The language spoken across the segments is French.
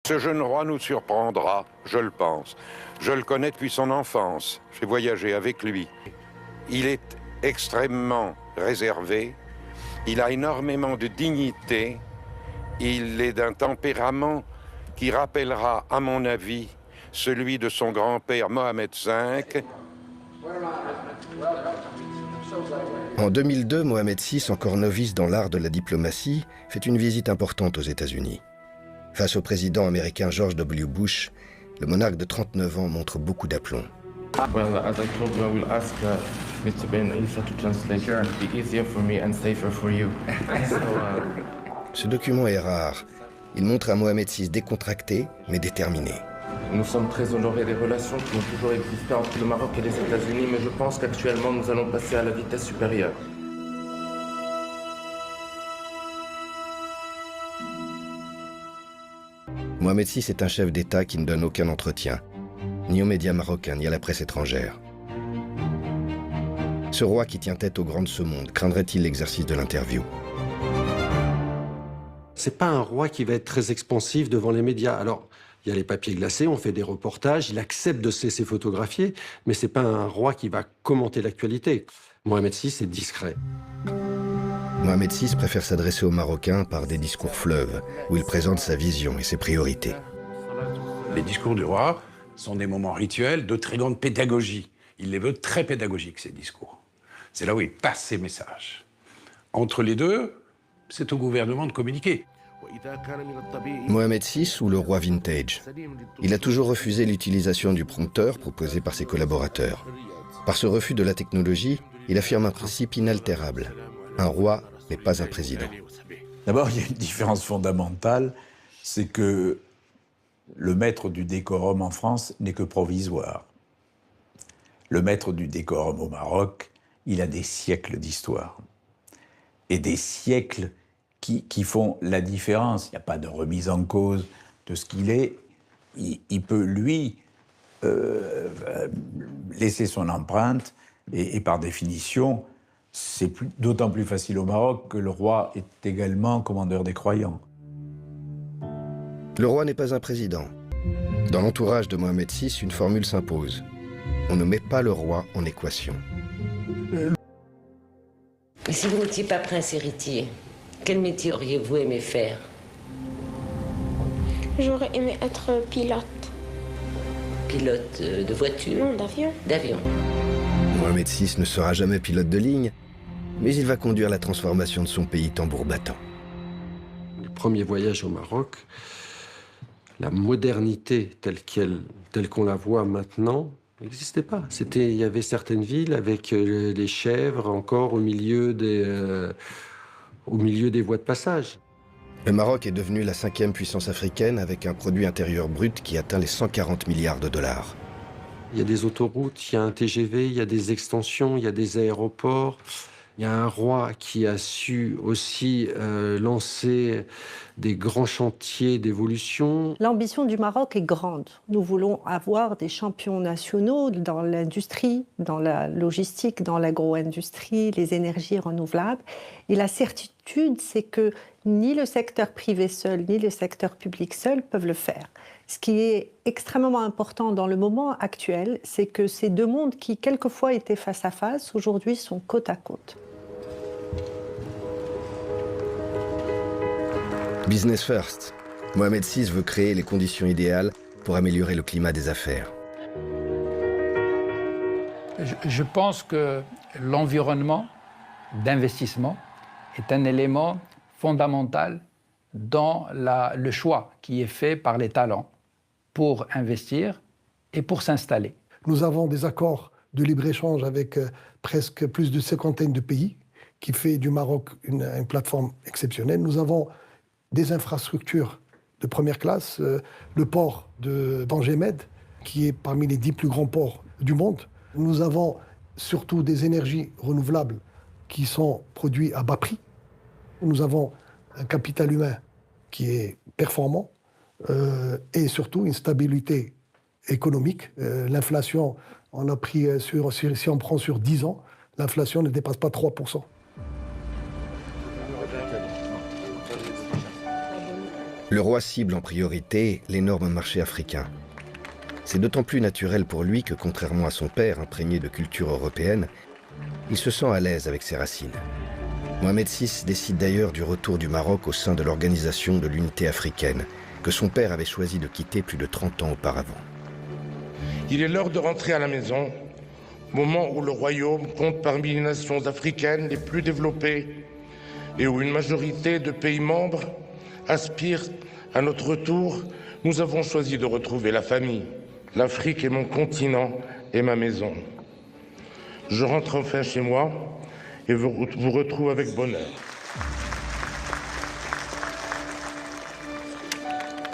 Ce jeune roi nous surprendra, je le pense. Je le connais depuis son enfance. J'ai voyagé avec lui. Il est extrêmement réservé. Il a énormément de dignité. Il est d'un tempérament qui rappellera, à mon avis, celui de son grand-père Mohamed V. En 2002, Mohamed VI, encore novice dans l'art de la diplomatie, fait une visite importante aux États-Unis. Face au président américain George W. Bush, le monarque de 39 ans montre beaucoup d'aplomb. Well, as I told you, I will ask Mr. Ben Isa to translate. It will be easier for me and safer for you. Ce document est rare. Il montre un Mohamed VI décontracté, mais déterminé. Nous sommes très honorés des relations qui ont toujours existé entre le Maroc et les États-Unis, mais je pense qu'actuellement, nous allons passer à la vitesse supérieure. Mohamed VI est un chef d'État qui ne donne aucun entretien, ni aux médias marocains, ni à la presse étrangère. Ce roi qui tient tête au grand de ce monde, craindrait-il l'exercice de l'interview? C'est pas un roi qui va être très expansif devant les médias. Alors, il y a les papiers glacés, on fait des reportages, il accepte de se laisser photographier, mais c'est pas un roi qui va commenter l'actualité. Mohamed VI est discret. Mohamed VI préfère s'adresser aux Marocains par des discours fleuves, où il présente sa vision et ses priorités. Les discours du roi sont des moments rituels de très grande pédagogie. Il les veut très pédagogiques, ces discours. C'est là où il passe ses messages. Entre les deux, c'est au gouvernement de communiquer. Mohamed VI ou le roi vintage. Il a toujours refusé l'utilisation du prompteur proposé par ses collaborateurs. Par ce refus de la technologie, il affirme un principe inaltérable. Un roi n'est pas un président. D'abord, il y a une différence fondamentale, c'est que le maître du décorum en France n'est que provisoire. Le maître du décorum au Maroc, il a des siècles d'histoire. Et des siècles qui font la différence. Il n'y a pas de remise en cause de ce qu'il est. Il peut, lui, laisser son empreinte, et par définition, c'est d'autant plus facile au Maroc que le roi est également commandeur des croyants. Le roi n'est pas un président. Dans l'entourage de Mohamed VI, une formule s'impose. On ne met pas le roi en équation. Et si vous n'étiez pas prince héritier, quel métier auriez-vous aimé faire? J'aurais aimé être pilote. Pilote de voiture? Non, d'avion. D'avion. Mohamed VI ne sera jamais pilote de ligne, mais il va conduire la transformation de son pays tambour battant. Le premier voyage au Maroc, la modernité telle qu'on la voit maintenant, n'existait pas. Il y avait certaines villes avec les chèvres encore au milieu des voies de passage. Le Maroc est devenu la 5e puissance africaine avec un produit intérieur brut qui atteint les 140 milliards de dollars. Il y a des autoroutes, il y a un TGV, il y a des extensions, il y a des aéroports. Il y a un roi qui a su aussi lancer des grands chantiers d'évolution. L'ambition du Maroc est grande. Nous voulons avoir des champions nationaux dans l'industrie, dans la logistique, dans l'agro-industrie, les énergies renouvelables. Et la certitude, c'est que ni le secteur privé seul, ni le secteur public seul peuvent le faire. Ce qui est extrêmement important dans le moment actuel, c'est que ces deux mondes qui, quelquefois, étaient face à face, aujourd'hui sont côte à côte. Business first. Mohamed VI veut créer les conditions idéales pour améliorer le climat des affaires. Je pense que l'environnement d'investissement est un élément fondamental dans le choix qui est fait par les talents pour investir et pour s'installer. Nous avons des accords de libre-échange avec presque plus de 50 de pays, qui fait du Maroc une plateforme exceptionnelle. Nous avons des infrastructures de première classe, le port de Tangemed, qui est parmi les 10 plus grands ports du monde. Nous avons surtout des énergies renouvelables qui sont produites à bas prix. Nous avons un capital humain qui est performant et surtout une stabilité économique. L'inflation, on a pris si on prend sur 10 ans, l'inflation ne dépasse pas 3%. Le roi cible en priorité l'énorme marché africain. C'est d'autant plus naturel pour lui que, contrairement à son père imprégné de culture européenne, il se sent à l'aise avec ses racines. Mohamed VI décide d'ailleurs du retour du Maroc au sein de l'Organisation de l'Unité africaine, que son père avait choisi de quitter plus de 30 ans auparavant. Il est l'heure de rentrer à la maison, moment où le royaume compte parmi les nations africaines les plus développées et où une majorité de pays membres aspirent à notre retour. Nous avons choisi de retrouver la famille. L'Afrique est mon continent et ma maison. Je rentre enfin chez moi et vous retrouve avec bonheur.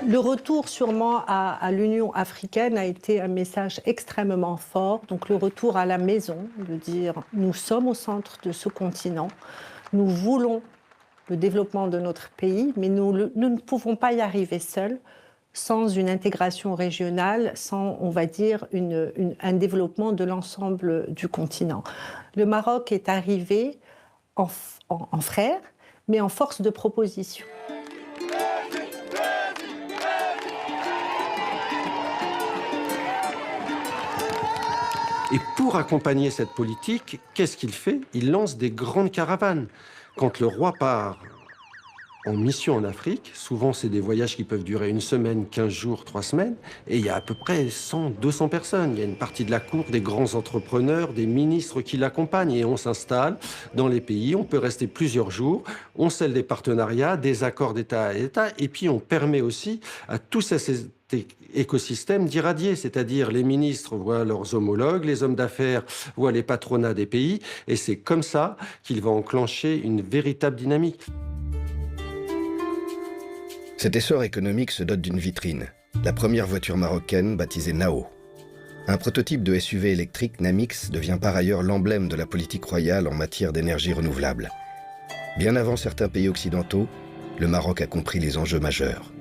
Le retour sûrement à l'Union africaine a été un message extrêmement fort. Donc le retour à la maison, de dire nous sommes au centre de ce continent, nous voulons le développement de notre pays, mais nous ne pouvons pas y arriver seuls sans une intégration régionale, sans, on va dire, un développement de l'ensemble du continent. Le Maroc est arrivé en frère, mais en force de proposition. Et pour accompagner cette politique, qu'est-ce qu'il fait? Il lance des grandes caravanes. Quand le roi part en mission en Afrique, souvent c'est des voyages qui peuvent durer 1 semaine, 15 jours, 3 semaines, et il y a à peu près 100, 200 personnes. Il y a une partie de la cour, des grands entrepreneurs, des ministres qui l'accompagnent, et on s'installe dans les pays, on peut rester plusieurs jours, on scelle des partenariats, des accords d'État à État, et puis on permet aussi à tous ces écosystèmes d'irradier, c'est-à-dire les ministres voient leurs homologues, les hommes d'affaires voient les patronats des pays, et c'est comme ça qu'il va enclencher une véritable dynamique. Cet essor économique se dote d'une vitrine, la première voiture marocaine baptisée Nao. Un prototype de SUV électrique Namix devient par ailleurs l'emblème de la politique royale en matière d'énergie renouvelable. Bien avant certains pays occidentaux, le Maroc a compris les enjeux majeurs.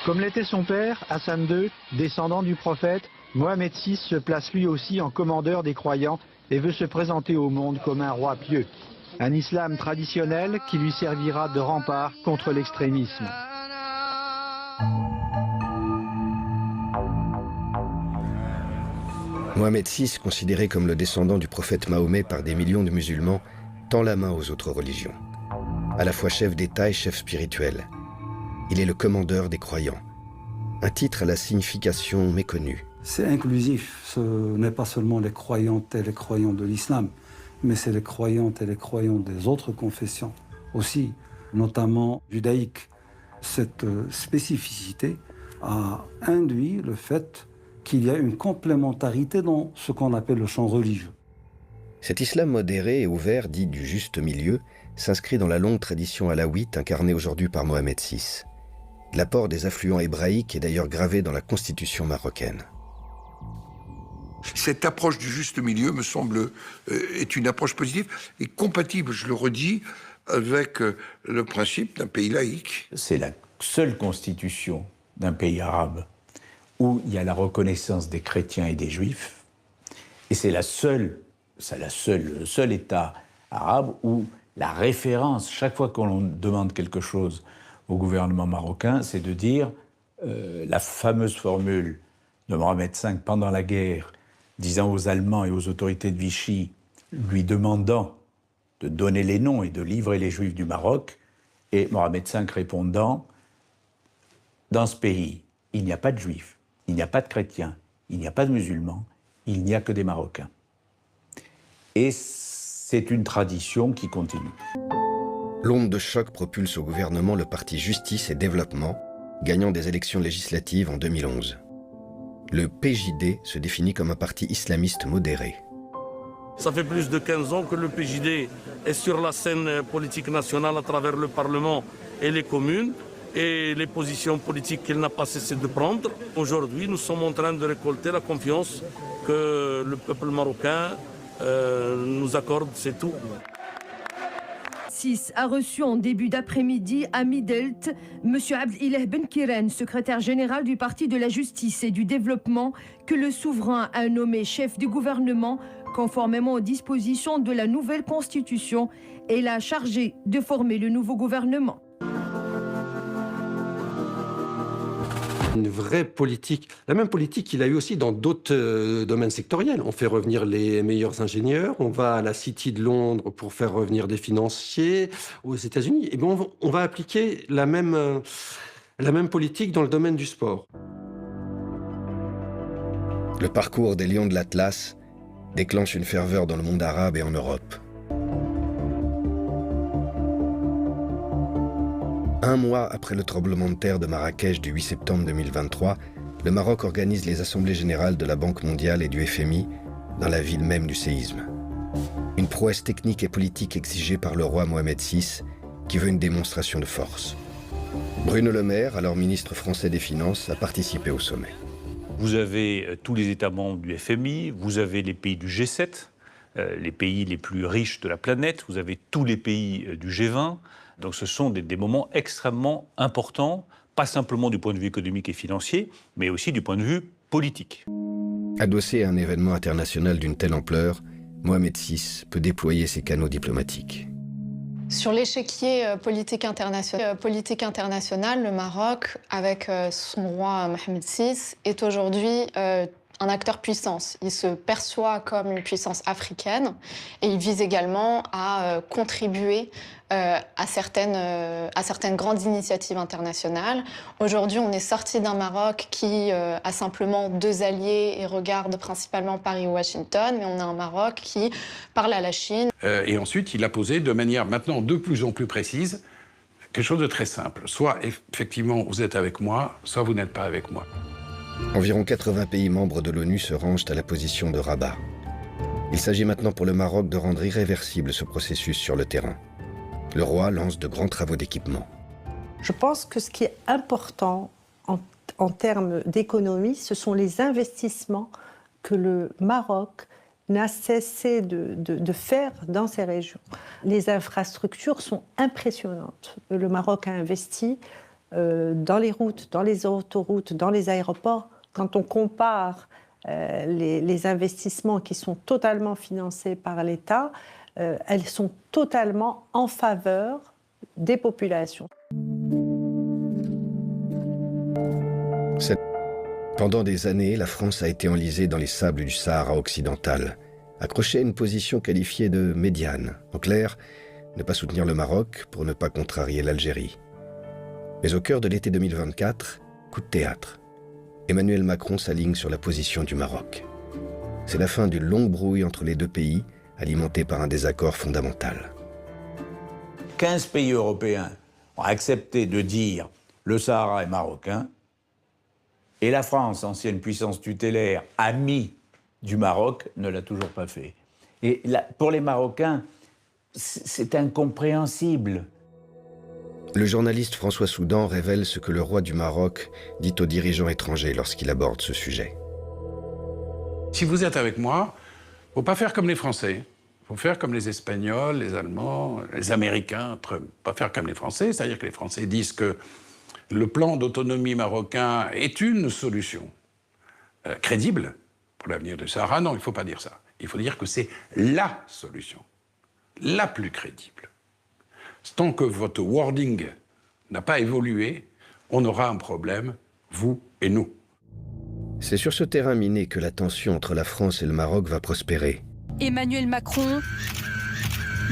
Comme l'était son père, Hassan II, descendant du prophète, Mohamed VI se place lui aussi en commandeur des croyants et veut se présenter au monde comme un roi pieux. Un islam traditionnel qui lui servira de rempart contre l'extrémisme. Mohamed VI, considéré comme le descendant du prophète Mahomet par des millions de musulmans, tend la main aux autres religions. À la fois chef d'État et chef spirituel. Il est le commandeur des croyants. Un titre à la signification méconnue. C'est inclusif, ce n'est pas seulement les croyantes et les croyants de l'islam, mais c'est les croyantes et les croyants des autres confessions aussi, notamment judaïques. Cette spécificité a induit le fait qu'il y a une complémentarité dans ce qu'on appelle le champ religieux. Cet islam modéré et ouvert, dit du juste milieu, s'inscrit dans la longue tradition alaouite incarnée aujourd'hui par Mohamed VI. L'apport des affluents hébraïques est d'ailleurs gravé dans la constitution marocaine. Cette approche du juste milieu, me semble, est une approche positive et compatible, je le redis, avec le principe d'un pays laïque. C'est la seule constitution d'un pays arabe où il y a la reconnaissance des chrétiens et des juifs, et c'est le seul État arabe où la référence, chaque fois qu'on demande quelque chose au gouvernement marocain, c'est de dire la fameuse formule de Mohamed V pendant la guerre, disant aux Allemands et aux autorités de Vichy, lui demandant de donner les noms et de livrer les Juifs du Maroc, et Mohamed V répondant, dans ce pays, il n'y a pas de Juifs, il n'y a pas de chrétiens, il n'y a pas de musulmans, il n'y a que des Marocains. Et c'est une tradition qui continue. L'onde de choc propulse au gouvernement le parti Justice et Développement, gagnant des élections législatives en 2011. Le PJD se définit comme un parti islamiste modéré. Ça fait plus de 15 ans que le PJD est sur la scène politique nationale à travers le Parlement et les communes et les positions politiques qu'il n'a pas cessé de prendre. Aujourd'hui, nous sommes en train de récolter la confiance que le peuple marocain nous accorde, c'est tout. A reçu en début d'après-midi à Midelt M. Abdelillah Benkiren, secrétaire général du Parti de la Justice et du Développement, que le souverain a nommé chef du gouvernement conformément aux dispositions de la nouvelle constitution et l'a chargé de former le nouveau gouvernement. Une vraie politique, la même politique qu'il a eu aussi dans d'autres domaines sectoriels. On fait revenir les meilleurs ingénieurs, on va à la City de Londres pour faire revenir des financiers aux États-Unis. Et bien on va appliquer la même politique dans le domaine du sport. Le parcours des Lions de l'Atlas déclenche une ferveur dans le monde arabe et en Europe. Un mois après le tremblement de terre de Marrakech du 8 septembre 2023, le Maroc organise les assemblées générales de la Banque mondiale et du FMI dans la ville même du séisme. Une prouesse technique et politique exigée par le roi Mohamed VI, qui veut une démonstration de force. Bruno Le Maire, alors ministre français des Finances, a participé au sommet. Vous avez tous les États membres du FMI, vous avez les pays du G7, les pays les plus riches de la planète, vous avez tous les pays du G20. Donc ce sont des moments extrêmement importants, pas simplement du point de vue économique et financier, mais aussi du point de vue politique. Adossé à un événement international d'une telle ampleur, Mohamed VI peut déployer ses canaux diplomatiques. Sur l'échiquier politique international, le Maroc, avec son roi Mohamed VI, est aujourd'hui un acteur puissance. Il se perçoit comme une puissance africaine et il vise également à contribuer à certaines grandes initiatives internationales. Aujourd'hui, on est sorti d'un Maroc qui a simplement 2 alliés et regarde principalement Paris ou Washington, mais on a un Maroc qui parle à la Chine. Et ensuite, il a posé de manière maintenant de plus en plus précise quelque chose de très simple. Soit, effectivement, vous êtes avec moi, soit vous n'êtes pas avec moi. Environ 80 pays membres de l'ONU se rangent à la position de Rabat. Il s'agit maintenant pour le Maroc de rendre irréversible ce processus sur le terrain. Le roi lance de grands travaux d'équipement. Je pense que ce qui est important en termes d'économie, ce sont les investissements que le Maroc n'a cessé de faire dans ces régions. Les infrastructures sont impressionnantes. Le Maroc a investi dans les routes, dans les autoroutes, dans les aéroports. Quand on compare les investissements qui sont totalement financés par l'État, elles sont totalement en faveur des populations. Pendant des années, la France a été enlisée dans les sables du Sahara occidental, accrochée à une position qualifiée de médiane. En clair, ne pas soutenir le Maroc pour ne pas contrarier l'Algérie. Mais au cœur de l'été 2024, coup de théâtre. Emmanuel Macron s'aligne sur la position du Maroc. C'est la fin d'une longue brouille entre les deux pays, alimentée par un désaccord fondamental. 15 pays européens ont accepté de dire le Sahara est marocain, et la France, ancienne puissance tutélaire, amie du Maroc, ne l'a toujours pas fait. Et là, pour les Marocains, c'est incompréhensible. Le journaliste François Soudan révèle ce que le roi du Maroc dit aux dirigeants étrangers lorsqu'il aborde ce sujet. Si vous êtes avec moi, il ne faut pas faire comme les Français. Il faut faire comme les Espagnols, les Allemands, les Américains. Pas faire comme les Français, c'est-à-dire que les Français disent que le plan d'autonomie marocain est une solution crédible pour l'avenir du Sahara. Non, il ne faut pas dire ça. Il faut dire que c'est la solution, la plus crédible. Tant que votre wording n'a pas évolué, on aura un problème, vous et nous. C'est sur ce terrain miné que la tension entre la France et le Maroc va prospérer. Emmanuel Macron,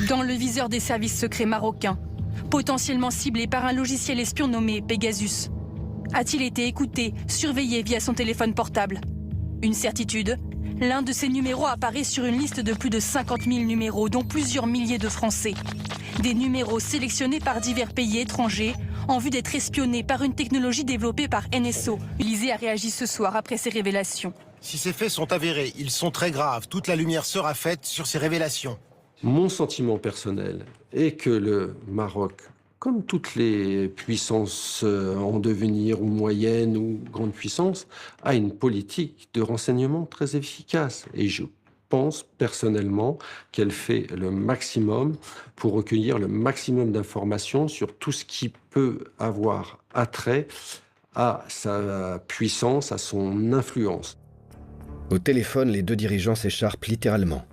dans le viseur des services secrets marocains, potentiellement ciblé par un logiciel espion nommé Pegasus. A-t-il été écouté, surveillé via son téléphone portable? Une certitude, l'un de ces numéros apparaît sur une liste de plus de 50 000 numéros, dont plusieurs milliers de Français. Des numéros sélectionnés par divers pays étrangers en vue d'être espionnés par une technologie développée par NSO. L'Élysée a réagi ce soir après ces révélations. Si ces faits sont avérés, ils sont très graves. Toute la lumière sera faite sur ces révélations. Mon sentiment personnel est que le Maroc, comme toutes les puissances en devenir ou moyennes ou grandes puissances, a une politique de renseignement très efficace. Et je pense personnellement qu'elle fait le maximum pour recueillir le maximum d'informations sur tout ce qui peut avoir attrait à sa puissance, à son influence. Au téléphone, les deux dirigeants s'écharpent littéralement.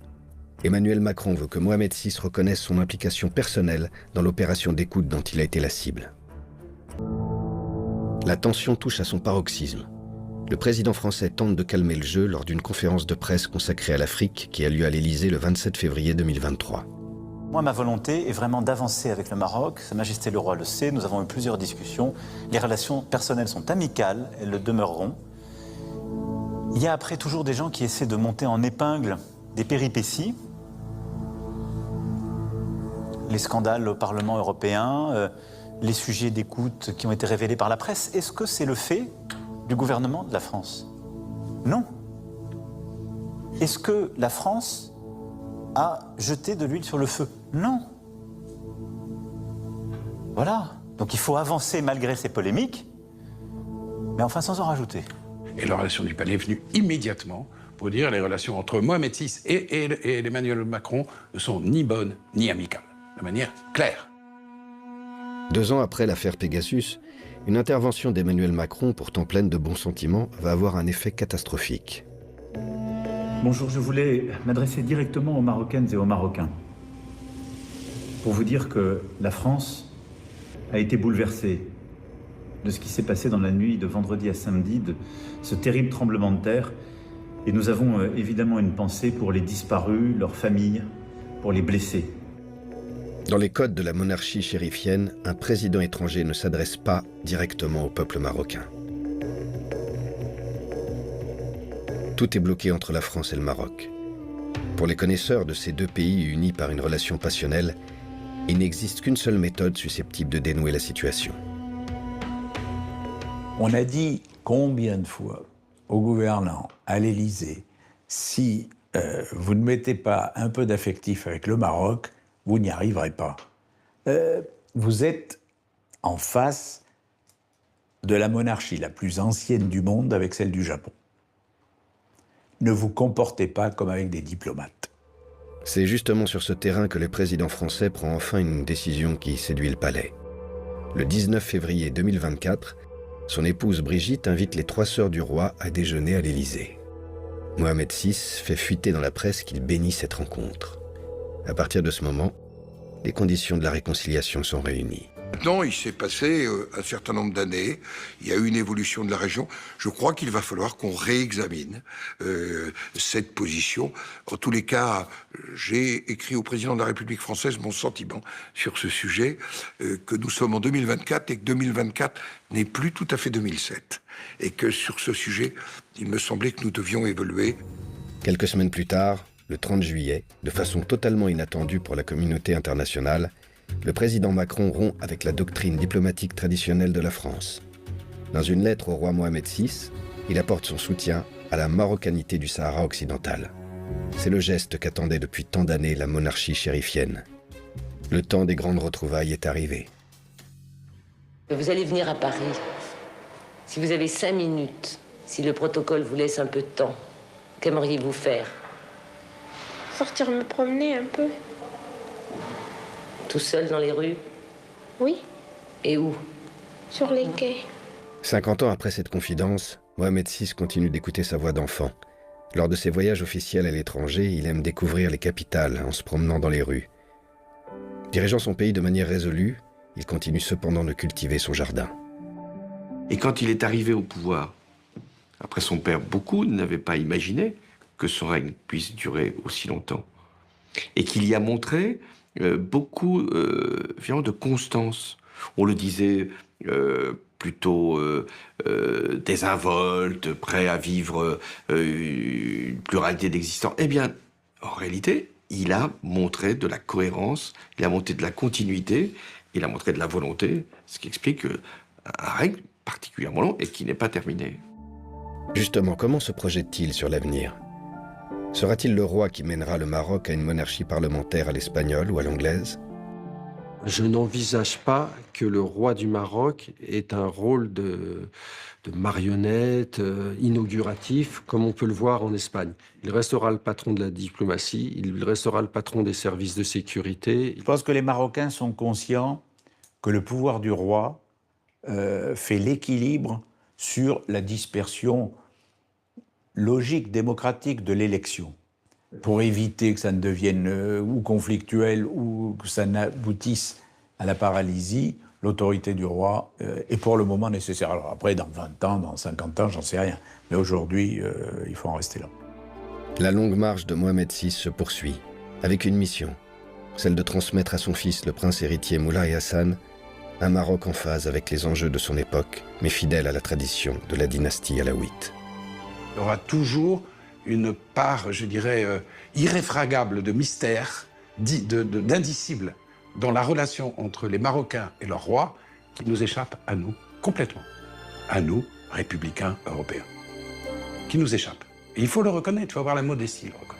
Emmanuel Macron veut que Mohamed VI reconnaisse son implication personnelle dans l'opération d'écoute dont il a été la cible. La tension touche à son paroxysme. Le président français tente de calmer le jeu lors d'une conférence de presse consacrée à l'Afrique qui a lieu à l'Élysée le 27 février 2023. Moi, ma volonté est vraiment d'avancer avec le Maroc. Sa Majesté le Roi le sait, nous avons eu plusieurs discussions. Les relations personnelles sont amicales, elles le demeureront. Il y a après toujours des gens qui essaient de monter en épingle des péripéties. Les scandales au Parlement européen, les sujets d'écoute qui ont été révélés par la presse. Est-ce que c'est le fait du gouvernement de la France? Non. Est-ce que la France a jeté de l'huile sur le feu? Non. Voilà. Donc il faut avancer malgré ces polémiques, mais enfin sans en rajouter. Et la relation du palais est venue immédiatement pour dire les relations entre Mohamed VI et Emmanuel Macron ne sont ni bonnes ni amicales, de manière claire. 2 ans après l'affaire Pegasus, une intervention d'Emmanuel Macron, pourtant pleine de bons sentiments, va avoir un effet catastrophique. Bonjour, je voulais m'adresser directement aux Marocaines et aux Marocains pour vous dire que la France a été bouleversée de ce qui s'est passé dans la nuit de vendredi à samedi, de ce terrible tremblement de terre. Et nous avons évidemment une pensée pour les disparus, leurs familles, pour les blessés. Dans les codes de la monarchie chérifienne, un président étranger ne s'adresse pas directement au peuple marocain. Tout est bloqué entre la France et le Maroc. Pour les connaisseurs de ces 2 pays unis par une relation passionnelle, il n'existe qu'une seule méthode susceptible de dénouer la situation. On a dit combien de fois aux gouvernants, à l'Élysée, si vous ne mettez pas un peu d'affectif avec le Maroc, vous n'y arriverez pas. Vous êtes en face de la monarchie la plus ancienne du monde avec celle du Japon. Ne vous comportez pas comme avec des diplomates. C'est justement sur ce terrain que le président français prend enfin une décision qui séduit le palais. Le 19 février 2024, son épouse Brigitte invite les 3 sœurs du roi à déjeuner à l'Élysée. Mohamed VI fait fuiter dans la presse qu'il bénit cette rencontre. À partir de ce moment, les conditions de la réconciliation sont réunies. Maintenant, il s'est passé un certain nombre d'années, il y a eu une évolution de la région. Je crois qu'il va falloir qu'on réexamine cette position. En tous les cas, j'ai écrit au président de la République française mon sentiment sur ce sujet, que nous sommes en 2024 et que 2024 n'est plus tout à fait 2007. Et que sur ce sujet, il me semblait que nous devions évoluer. Quelques semaines plus tard, le 30 juillet, de façon totalement inattendue pour la communauté internationale, le président Macron rompt avec la doctrine diplomatique traditionnelle de la France. Dans une lettre au roi Mohamed VI, il apporte son soutien à la marocanité du Sahara occidental. C'est le geste qu'attendait depuis tant d'années la monarchie chérifienne. Le temps des grandes retrouvailles est arrivé. Vous allez venir à Paris. Si vous avez 5 minutes, si le protocole vous laisse un peu de temps, qu'aimeriez-vous faire? Sortir me promener un peu. Tout seul dans les rues? Oui. Et où? Sur les quais. 50 ans après cette confidence, Mohamed VI continue d'écouter sa voix d'enfant. Lors de ses voyages officiels à l'étranger, il aime découvrir les capitales en se promenant dans les rues. Dirigeant son pays de manière résolue, il continue cependant de cultiver son jardin. Et quand il est arrivé au pouvoir, après son père, beaucoup n'avaient pas imaginé que son règne puisse durer aussi longtemps. Et qu'il y a montré beaucoup de constance. On le disait plutôt désinvolte, prêt à vivre une pluralité d'existence. Eh bien, en réalité, il a montré de la cohérence, il a montré de la continuité, il a montré de la volonté, ce qui explique un règne particulièrement long et qui n'est pas terminé. Justement, comment se projette-t-il sur l'avenir ? Sera-t-il le roi qui mènera le Maroc à une monarchie parlementaire à l'espagnole ou à l'anglaise ? Je n'envisage pas que le roi du Maroc ait un rôle de marionnette inauguratif, comme on peut le voir en Espagne. Il restera le patron de la diplomatie, il restera le patron des services de sécurité. Je pense que les Marocains sont conscients que le pouvoir du roi fait l'équilibre sur la dispersion logique, démocratique de l'élection. Pour éviter que ça ne devienne ou conflictuel ou que ça n'aboutisse à la paralysie, l'autorité du roi est pour le moment nécessaire. Alors après, dans 20 ans, dans 50 ans, j'en sais rien. Mais aujourd'hui, il faut en rester là. La longue marche de Mohamed VI se poursuit, avec une mission, celle de transmettre à son fils, le prince héritier Moulay Hassan, un Maroc en phase avec les enjeux de son époque, mais fidèle à la tradition de la dynastie alaouite. Il y aura toujours une part, je dirais, irréfragable de mystère, d'indicible, dans la relation entre les Marocains et leur roi, qui nous échappe à nous, complètement. À nous, républicains européens. Qui nous échappe. Et il faut le reconnaître, il faut avoir la modestie de le reconnaître.